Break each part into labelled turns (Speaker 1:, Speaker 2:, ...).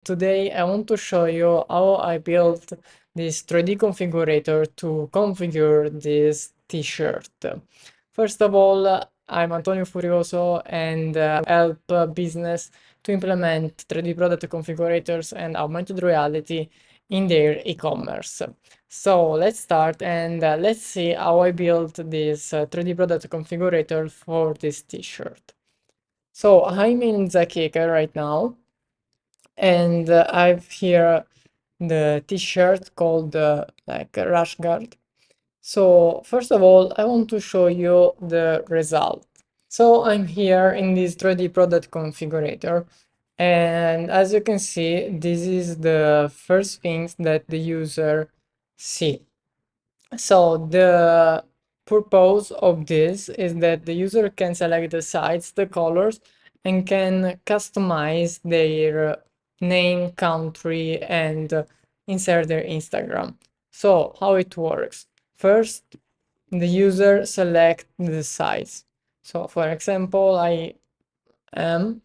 Speaker 1: today I want to show you how I built this 3D configurator to configure this t-shirt. First of all, I'm Antonio Furioso and help business to implement 3D product configurators and augmented reality in their e-commerce. So let's start and let's see how I built this 3D product configurator for this t-shirt. So I'm in Zakeke right now, and I've here the t-shirt called like a rash guard. So first of all, I want to show you the result. So I'm here in this 3D product configurator, and as you can see, this is the first things that the user see. So the purpose of this is that the user can select the size, the colors, and can customize their name, country, and insert their Instagram. So how it works? First, the user select the size. So for example, I am,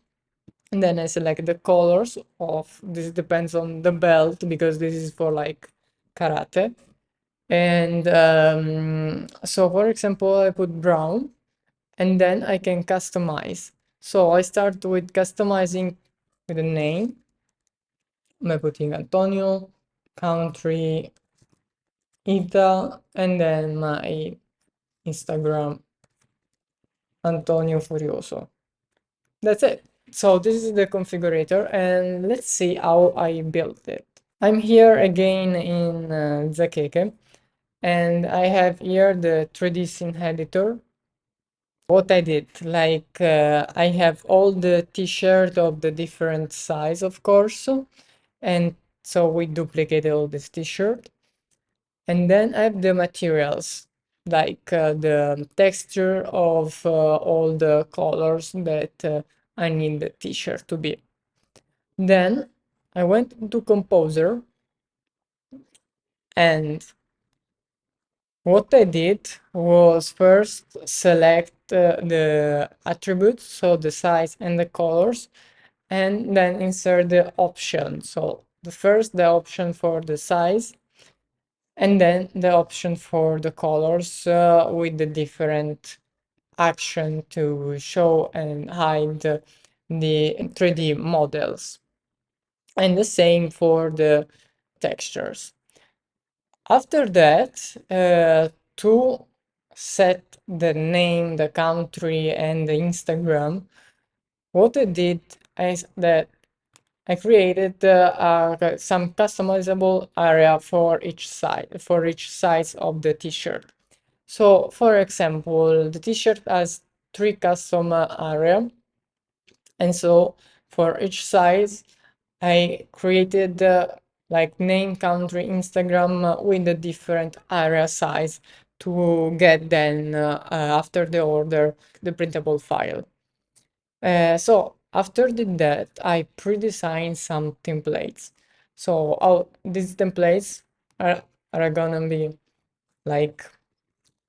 Speaker 1: and then I select the colors of, this depends on the belt because this is for like karate. And so for example, I put brown and then I can customize. So I start with customizing with the name by putting Antonio, country, Ita, and then my Instagram, Antonio Furioso. That's it. So this is the configurator, and let's see how I built it. I'm here again in Zakeke, and I have here the 3D scene editor. What I did, like I have all the t-shirt of the different size, of course, and so we duplicate all this t-shirt. And then I have the materials, like the texture of all the colors that I need the t-shirt to be. Then I went into Composer, and what I did was first select the attributes, so the size and the colors, and then insert the option. So the option for the size, and then the option for the colors with the different action to show and hide the 3D models. And the same for the textures. After that, to set the name, the country, and the Instagram, what I did is that I created some customizable area for each size of the t-shirt. So, for example, the t-shirt has 3 custom area, and so for each size, I created like name, country, Instagram with a different area size to get then after the order the printable file. So after did that, I pre-designed some templates. So these templates are gonna be like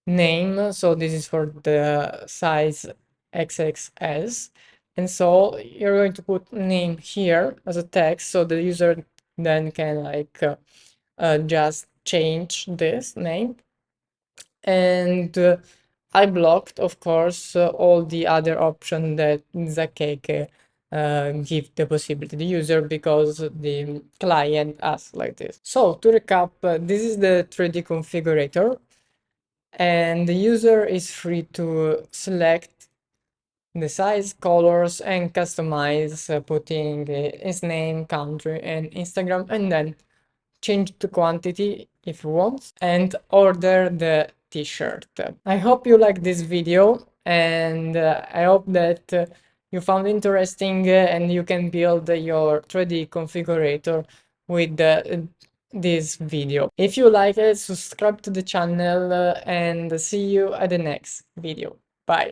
Speaker 1: name. So this is for the size XXS. And so you're going to put name here as a text so the user then can like just change this name. And I blocked, of course, all the other options that Zakeke give the possibility to the user because the client asks like this. So to recap, this is the 3D configurator, and the user is free to select the size, colors, and customize, putting his name, country, and Instagram, and then change the quantity if he wants, and order the t-shirt. I hope you like this video, and I hope that you found interesting and you can build your 3D configurator with this video. If you like it, subscribe to the channel and see you at the next video. Bye.